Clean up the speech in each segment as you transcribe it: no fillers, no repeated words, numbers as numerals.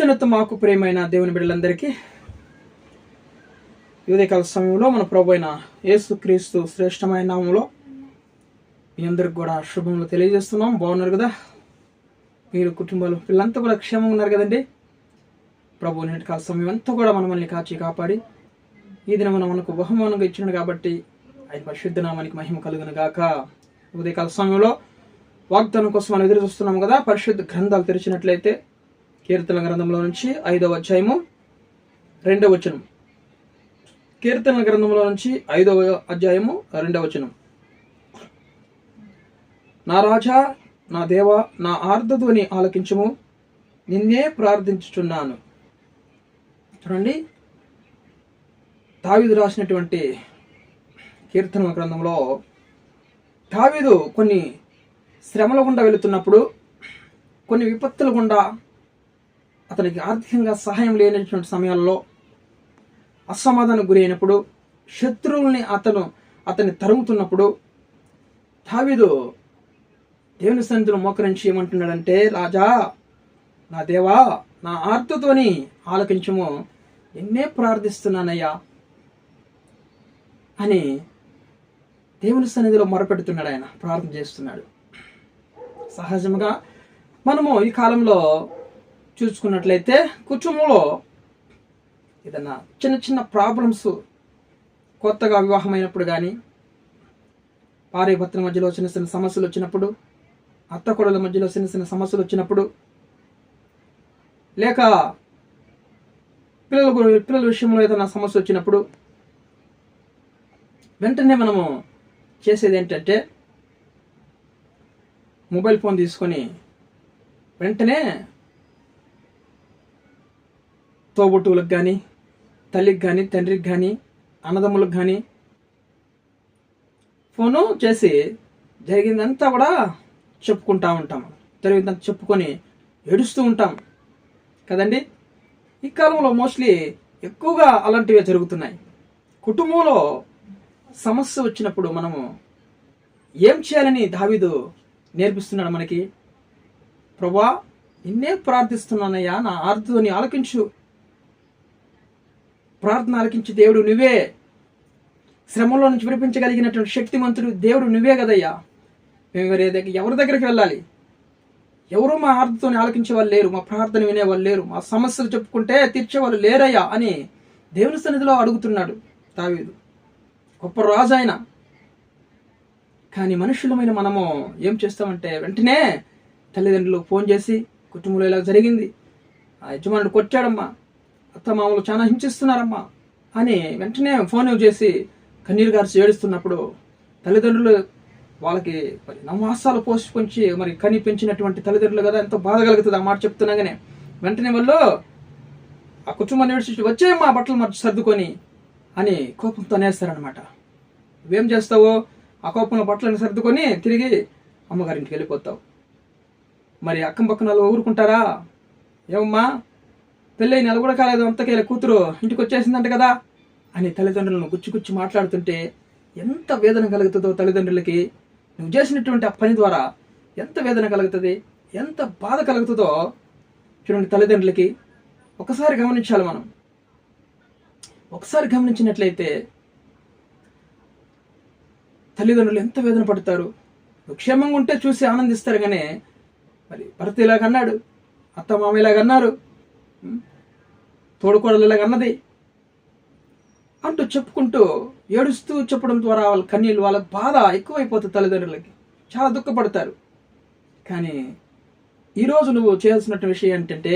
అత్యున్నత మాకు ప్రియమైన దేవుని బిడ్డలందరికీ ఉదయకాల సమయంలో మన ప్రభు అయిన యేసుక్రీస్తు శ్రేష్టమైన నామంలో మీ అందరికి కూడా శుభములు తెలియజేస్తున్నాం. బాగున్నారు కదా? మీరు కుటుంబాలు పిల్లలంతా కూడా క్షేమంగా ఉన్నారు కదండి? ప్రభు నేటి కాల సమయం అంతా కూడా మనల్ని కాపాడి ఈ దిన మనకు బహుమానంగా ఇచ్చినాడు కాబట్టి ఆయన పరిశుద్ధ నామానికి మహిమ కలుగును గాక. ఉదయకాల సమయంలో వాగ్దానం కోసం మనం ఎదురు చూస్తున్నాం కదా. పరిశుద్ధ గ్రంథాలు తెరిచినట్లయితే కీర్తన గ్రంథంలో నుంచి 5వ అధ్యాయము 2వ వచనం. కీర్తన గ్రంథంలో నుంచి 5వ అధ్యాయము 2వ వచనం. నా రాజా, నా దేవా, నా ఆర్ద్రధ్వని ఆలకించుము, నిన్నే ప్రార్థించుచున్నాను. చూడండి, దావీదు రాసినటువంటి కీర్తన గ్రంథంలో దావీదు కొన్ని శ్రమల గుండా వెళుతున్నప్పుడు, కొన్ని విపత్తుల గుండా అతనికి ఆర్థికంగా సహాయం లేనటువంటి సమయాల్లో, అసమాధానం గురి అయినప్పుడు, శత్రువుల్ని అతన్ని తరుముతున్నప్పుడు దావీదు దేవుని సన్నిధిలో మోకరించి ఏమంటున్నాడంటే, రాజా, నా దేవా, నా ఆర్తతోని ఆలకించము, నిన్నే ప్రార్థిస్తున్నానయ్యా అని దేవుని సన్నిధిలో మొరపెడుతున్నాడు. ఆయన ప్రార్థన చేస్తున్నాడు. సహజంగా మనము ఈ కాలంలో చూసుకున్నట్లయితే కుటుంబంలో ఏదన్నా చిన్న చిన్న ప్రాబ్లమ్స్, కొత్తగా వివాహమైనప్పుడు కానీ, భార్య భర్తల మధ్యలో చిన్న చిన్న సమస్యలు వచ్చినప్పుడు, అత్త కోడల మధ్యలో చిన్న చిన్న సమస్యలు వచ్చినప్పుడు, లేక పిల్లల విషయంలో ఏదైనా సమస్య వచ్చినప్పుడు వెంటనే మనము చేసేది ఏంటంటే మొబైల్ ఫోన్ తీసుకొని వెంటనే తోబుట్టువులకు కానీ, తల్లికి కానీ, తండ్రికి కానీ, అన్నదమ్ములకు కానీ ఫోను చేసి జరిగిందంతా కూడా చెప్పుకుంటూ ఉంటాం. జరిగిందంతా చెప్పుకొని ఏడుస్తూ ఉంటాం కదండి. ఈ కాలంలో మోస్ట్లీ ఎక్కువగా అలాంటివే జరుగుతున్నాయి. కుటుంబంలో సమస్య వచ్చినప్పుడు మనము ఏం చేయాలని దావీదు నేర్పిస్తున్నాడు మనకి. ప్రభువా, నిన్నే ప్రార్థిస్తున్నానయ్యా, నా ఆర్తతోని ఆలకించు. ప్రార్థన ఆలకించి దేవుడు నువ్వే, శ్రమంలో నుంచి విడిపించగలిగినటువంటి శక్తిమంతుడు దేవుడు నువ్వే కదయ్యా. మేము ఎవరి దగ్గరికి వెళ్ళాలి? ఎవరు మా ఆర్తతోని ఆలకించే వాళ్ళు లేరు, మా ప్రార్థన వినేవాళ్ళు లేరు, మా సమస్యలు చెప్పుకుంటే తీర్చేవాళ్ళు లేరయ్యా అని దేవుని సన్నిధిలో అడుగుతున్నాడు దావీదు. గొప్ప రాజు ఆయన. కానీ మనుషులమైన మనము ఏం చేస్తామంటే వెంటనే తల్లిదండ్రులకు ఫోన్ చేసి, కుటుంబంలో ఇలా జరిగింది, ఆ యజమానుడు కొట్టాడమ్మా, అత్తమామలు చాలా హింసిస్తున్నారమ్మా అని వెంటనే ఫోన్ చేసి కన్నీరు గారిచి ఏడుస్తున్నప్పుడు తల్లిదండ్రులు వాళ్ళకి నవమాసాలు పోషించి మరి కని పెంచినటువంటి తల్లిదండ్రులు కదా, ఎంతో బాధ కలుగుతుంది ఆ మాట చెప్తున్నాగానే. వెంటనే వాళ్ళు ఆ కుటుంబాన్ని ఏడ్చి వచ్చేయమ్మా బట్టలు మర్చి సర్దుకొని అని కోపంతో అనేస్తారనమాట. నువ్వేం చేస్తావో ఆ కోపంలో బట్టలను సర్దుకొని తిరిగి అమ్మగారింటికి వెళ్ళిపోతావు. మరి అక్కం పక్కన ఊరుకుంటారా? ఏమమ్మా, పెళ్ళై నెల కూడా కాలేదు, అంతకేళ్ళ కూతురు ఇంటికి వచ్చేసిందంట కదా అని తల్లిదండ్రులను గుచ్చి మాట్లాడుతుంటే ఎంత వేదన కలుగుతుందో తల్లిదండ్రులకి. నువ్వు చేసినటువంటి ఆ పని ద్వారా ఎంత వేదన కలుగుతుంది, ఎంత బాధ కలుగుతుందో చూడండి తల్లిదండ్రులకి. ఒకసారి గమనించాలి మనం. ఒకసారి గమనించినట్లయితే తల్లిదండ్రులు ఎంత వేదన పడతారు. క్షేమంగా ఉంటే చూసి ఆనందిస్తారు. కానీ మరి భర్త ఇలాగన్నాడు, అత్త మామ ఇలాగన్నారు, తోడుకోడలు ఇలాగన్నది అంటూ చెప్పుకుంటూ ఏడుస్తూ చెప్పడం ద్వారా వాళ్ళ కన్నీళ్ళు, వాళ్ళ బాధ ఎక్కువైపోతుంది తల్లిదండ్రులకి. చాలా దుఃఖపడతారు. కానీ ఈరోజు నువ్వు చేయాల్సినటువంటి విషయం ఏంటంటే,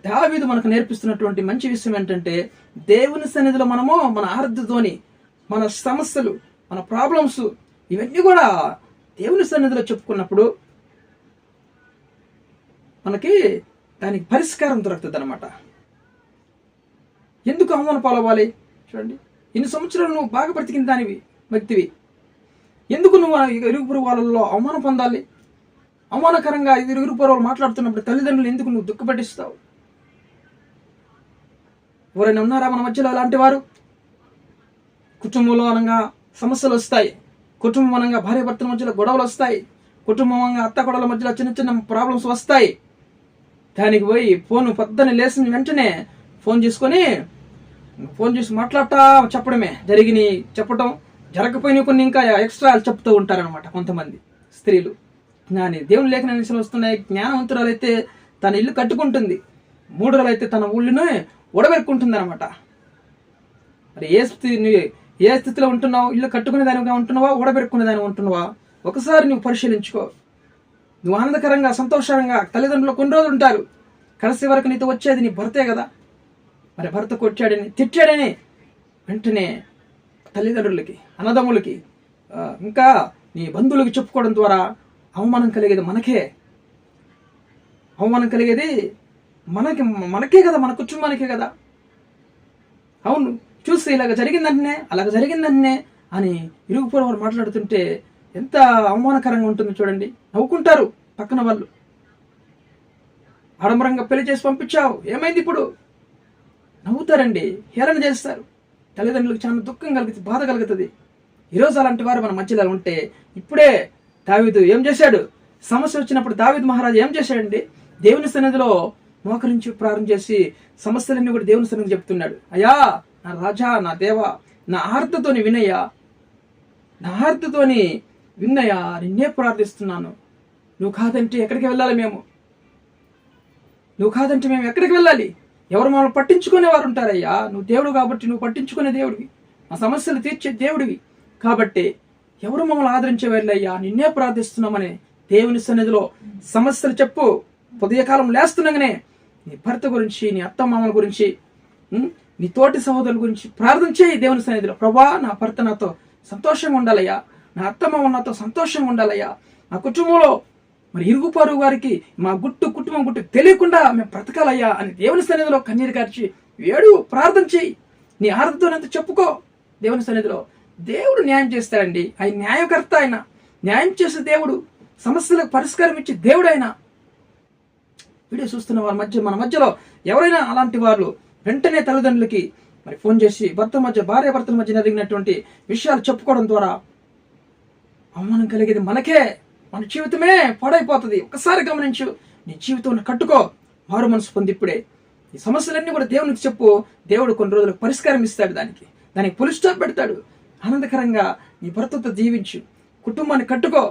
దావీదు మనకు నేర్పిస్తున్నటువంటి మంచి విషయం ఏంటంటే, దేవుని సన్నిధిలో మనము మన ఆర్ద్రతోని, మన సమస్యలు, మన ప్రాబ్లమ్స్ ఇవన్నీ కూడా దేవుని సన్నిధిలో చెప్పుకున్నప్పుడు మనకి దానికి పరిష్కారం దొరుకుతుంది అనమాట. ఎందుకు అవమాన పాలవ్వాలి? చూడండి, ఇన్ని సంవత్సరాలు నువ్వు బాగా బ్రతికిన దానివి వ్యక్తివి, ఎందుకు నువ్వు ఇరుగు పొరుగు వాళ్ళలో అవమానం పొందాలి? అవమానకరంగా ఇరుగు పొరుగు వాళ్ళు మాట్లాడుతున్నప్పుడు తల్లిదండ్రులు ఎందుకు నువ్వు దుఃఖపట్టిస్తావు? ఎవరైనా ఉన్నారా మన మధ్యలో అలాంటి వారు? కుటుంబంలో అనగా సమస్యలు వస్తాయి, కుటుంబం అనగా భార్య భర్తల మధ్యలో గొడవలు వస్తాయి, కుటుంబం అనగా అత్త కొడల మధ్యలో చిన్న చిన్న ప్రాబ్లమ్స్ వస్తాయి. దానికి పోయి పొద్దున్న లేచిన వెంటనే ఫోన్ చేసి మాట్లాడటా చెప్పడమే, చెప్పటం జరగకపోయినా కొన్ని ఇంకా ఎక్స్ట్రా చెప్తూ ఉంటారనమాట కొంతమంది స్త్రీలు. దేవుని లేఖన వస్తున్నాయి. జ్ఞానవంతురాలైతే తన ఇల్లు కట్టుకుంటుంది, మూఢురాలైతే తన ఊళ్ళునే ఉడబెరుక్కుంటుంది అనమాట. మరి ఏ స్థితిలో ఉంటున్నావు? ఇల్లు కట్టుకునే దానిగా ఉంటున్నావా, ఊడబెరుక్కునే దానిగా ఉంటున్నావా? ఒకసారి నువ్వు పరిశీలించుకో. నువ్వు ఆనందకరంగా సంతోషంగా తల్లిదండ్రులు కొన్ని రోజులు ఉంటారు, కడసి వరకు నీతో వచ్చేది నీ భర్తే కదా. మరి భర్త కొట్టాడని తిట్టాడని వెంటనే తల్లిదండ్రులకి, అన్నదమ్ములకి, ఇంకా నీ బంధువులకి చెప్పుకోవడం ద్వారా అవమానం కలిగేది మనకే కదా, మన కుటుంబానికే కదా. అవును, చూసి అలాగ జరిగిందంటనే అని ఇరుగు పొరుగు వారు మాట్లాడుతుంటే ఎంత అవమానకరంగా ఉంటుందో చూడండి. నవ్వుకుంటారు పక్కన వాళ్ళు. ఆడంబరంగా పెళ్లి చేసి పంపించావు, ఏమైంది ఇప్పుడు? నవ్వుతారండి, హేళన చేస్తారు. తల్లిదండ్రులకు చాలా దుఃఖం కలుగుతుంది, బాధ కలుగుతుంది. ఈరోజు అలాంటి వారు మన మధ్యలో ఉంటే, ఇప్పుడే దావీదు ఏం చేశాడు? సమస్య వచ్చినప్పుడు దావీదు మహారాజు ఏం చేశాడండి? దేవుని సన్నిధిలో మోకరించి ప్రార్థన చేసి సమస్యలన్నీ కూడా దేవుని సన్నిధికి చెప్తున్నాడు. అయ్యా నా రాజా, నా దేవా, నా ఆర్తతోని విన్నయ్యా, నిన్నే ప్రార్థిస్తున్నాను. నువ్వు కాదంటే ఎక్కడికి వెళ్ళాలి మేము? ఎక్కడికి వెళ్ళాలి? ఎవరు మమ్మల్ని పట్టించుకునేవారు ఉంటారయ్యా? నువ్వు దేవుడు కాబట్టి నువ్వు పట్టించుకునే దేవుడివి, మా సమస్యలు తీర్చే దేవుడివి కాబట్టి ఎవరు మమ్మల్ని ఆదరించే వెళ్ళయ్యా, నిన్నే ప్రార్థిస్తున్నామని దేవుని సన్నిధిలో సమస్యలు చెప్పు. ఉదయకాలం లేస్తున్నాగానే నీ భర్త గురించి, నీ అత్తమామల గురించి, నీ తోటి సహోదరుల గురించి ప్రార్థన చేయి దేవుని సన్నిధిలో. ప్రభా, నా భర్త నాతో సంతోషంగా ఉండాలయ్యా, నా అత్తమామ నాతో సంతోషంగా ఉండాలయ్యా, నా కుటుంబంలో మరి ఇరుగు పొరుగు వారికి మా కుటుంబం గుట్టు తెలియకుండా మేము బ్రతకాలయ్యా అని దేవుని సన్నిధిలో కన్నీరు కార్చి ప్రార్థన చేయి. నీ ఆర్తతో చెప్పుకో దేవుని సన్నిధిలో. దేవుడు న్యాయం చేస్తాడండి. ఆయన న్యాయకర్త, ఆయన న్యాయం చేసే దేవుడు, సమస్యలకు పరిష్కారం ఇచ్చే దేవుడు ఆయన. వీడియో చూస్తున్న వారి మన మధ్యలో ఎవరైనా అలాంటి వారు వెంటనే తల్లిదండ్రులకి మరి ఫోన్ చేసి భార్య భర్తల మధ్య జరిగినటువంటి విషయాలు చెప్పుకోవడం ద్వారా అవమానం కలిగేది మనకే, మన జీవితమే పాడైపోతుంది. ఒకసారి గమనించు, నీ జీవితం కట్టుకో, మారు మనసు పొంది ఇప్పుడే. ఈ సమస్యలన్నీ కూడా దేవునికి చెప్పు. దేవుడు కొన్ని రోజులకు పరిష్కారం ఇస్తాడు, దానికి పులి స్టాప్ పెడతాడు. ఆనందకరంగా నీ భర్తతో జీవించు, కుటుంబాన్ని కట్టుకో,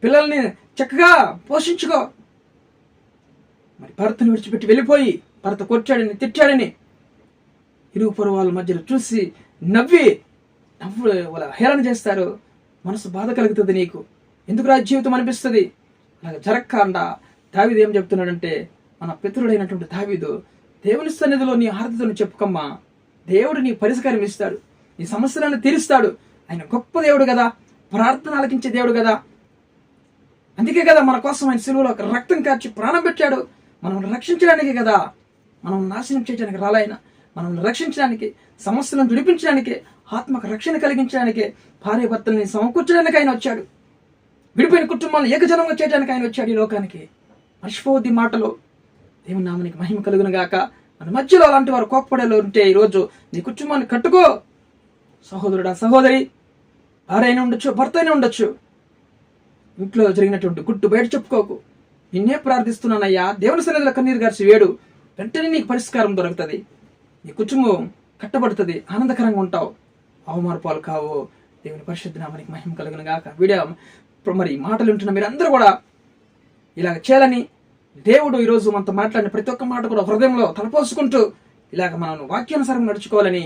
పిల్లల్ని చక్కగా పోషించుకో. మరి భర్తను విడిచిపెట్టి వెళ్ళిపోయి భర్త కొట్టాడని తిట్టాడని ఇరుగు పొరుగు వాళ్ళ మధ్యలో చూసి నవ్వు వాళ్ళ హేళన చేస్తారు. మనసు బాధ కలుగుతుంది నీకు. ఎందుకు రా జీవితం అనిపిస్తుంది. అలాగే జరగకుండా దావీదు ఏం చెప్తున్నాడంటే, మన పితరుడైనటువంటి దావీదు, దేవుని సన్నిధిలో నీ ఆర్తను చెప్పుకమ్మా, దేవుడు నీ పరిష్కారం ఇస్తాడు, నీ సమస్యలను తీరుస్తాడు. ఆయన గొప్ప దేవుడు కదా, ప్రార్థన ఆలకించే దేవుడు కదా. అందుకే కదా మన కోసం ఆయన సిలువలో రక్తం కార్చి ప్రాణం పెట్టాడు. మనల్ని రక్షించడానికి కదా, మనం నాశనం చేయడానికి రాలైన, మనల్ని రక్షించడానికి, సమస్యలను విడిపించడానికి, ఆత్మకు రక్షణ కలిగించడానికి, భార్య భర్తల్ని సమకూర్చడానికి ఆయన వచ్చాడు. విడిపోయిన కుటుంబాలను ఏకజనంగా చేయడానికి ఆయన వచ్చాడు ఈ లోకానికి. మర్చిపోవద్ది మాటలు. దేవుని నామానికి మహిమ కలుగును గాక. మన మధ్యలో అలాంటి వారు కోప్పడేలో ఉంటే ఈరోజు నీ కుటుంబాన్ని కట్టుకో. సహోదరుడా, సహోదరి, భార్య అయినా ఉండొచ్చు, భర్త అయినా ఉండొచ్చు. ఇంట్లో జరిగినటువంటి గుట్టు బయట చెప్పుకోకు. నిన్నే ప్రార్థిస్తున్నానయ్యా, దేవుని సన్నిధిలో కన్నీరు గార్చి వేడు, వెంటనే నీకు పరిష్కారం దొరుకుతుంది. నీ కుటుంబం కట్టబడుతుంది, ఆనందకరంగా ఉంటావు, అవమానపాలు కావు. దేవుని పరిశుద్ధ నామానికి మహిమ కలుగును గాక. వీడియో మరి మాటలు వింటున్న మీరందరూ కూడా ఇలాగ చేయాలని, దేవుడు ఈరోజు మనతో మాట్లాడిన ప్రతి ఒక్క మాట కూడా హృదయంలో తలపోసుకుంటూ ఇలాగ మనం వాక్యానుసారం నడుచుకోవాలని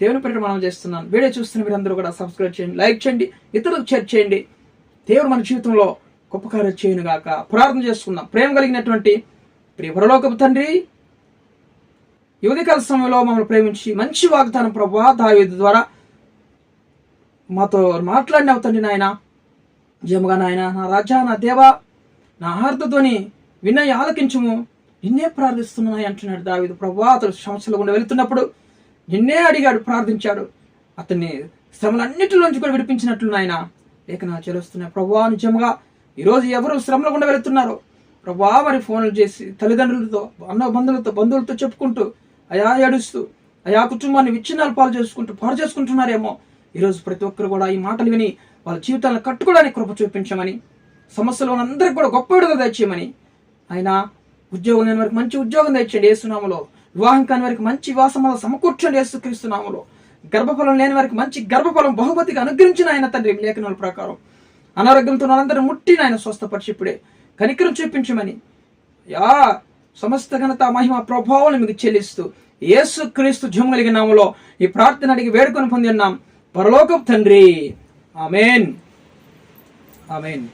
దేవుని పేరిట మనం చేస్తున్నాను. వీడియో చూస్తున్న మీరందరూ కూడా సబ్స్క్రైబ్ చేయండి, లైక్ చేయండి, ఇతరులకు షేర్ చేయండి. దేవుడు మన జీవితంలో గొప్ప కార్యం చేయను గాక. ప్రార్థన చేసుకుందాం. ప్రేమ కలిగినటువంటి ప్రియ పరలోకపు తండ్రి, ఈ ఉదయకాల సమయంలో మమ్మల్ని ప్రేమించి మంచి వాగ్దానం ప్రభువా దావీదు ద్వారా మాతో మాట్లాడిన తండ్రి నాయన, నిజముగా నాయన, నా రాజా, నా దేవా, నా ఆర్తతోని వినయ ఆలకించుము, నిన్నే ప్రార్థిస్తున్నాయి అంటున్నాడు దావీదు. ప్రభువా, అతడు సమస్యల గుండా వెళుతున్నప్పుడు నిన్నే అడిగాడు, ప్రార్థించాడు. అతన్ని శ్రమలన్నిటిలోంచి కూడా విడిపించినట్లు నాయన లేఖనాలు చేరుస్తున్నాయి. ప్రభువా, నిజముగా ఈరోజు ఎవరు శ్రమల గుండా వెళుతున్నారో ప్రభువా, మరి ఫోన్లు చేసి తల్లిదండ్రులతో, బంధువులతో చెప్పుకుంటూ అయా ఏడుస్తూ, అయా కుటుంబాన్ని విచ్ఛిన్నాలు పాడు చేసుకుంటున్నారేమో. ఈరోజు ప్రతి ఒక్కరు కూడా ఈ మాటలు విని వాళ్ళ జీవితాలను కట్టుకోవడానికి కృప చూపించమని, సమస్యలో అందరికి కూడా గొప్ప విడుదల తెచ్చేయమని, ఆయన ఉద్యోగం లేని వారికి మంచి ఉద్యోగం తెచ్చండి యేసునామములో. వివాహం కాని వారికి మంచి వివాహం సమకూర్చండి యేసుక్రీస్తు నామములో. గర్భఫలం లేని వారికి మంచి గర్భఫలం బహుమతిగా అనుగ్రహించిన ఆయన తండ్రి లేఖనాల ప్రకారం. అనారోగ్యంతో వాళ్ళందరూ ముట్టి ఆయన స్వస్థపరిచి ఇప్పుడే కనికరం చూపించమని సమస్త ఘనత మహిమ ప్రభావం మీకు చెల్లిస్తూ యేసుక్రీస్తు జయం కలిగిన నామములో ఈ ప్రార్థన అడిగి వేడుకొని పొంది ఉన్నాం పరలోకపు తండ్రి. ఆమేన్. ఆమేన్.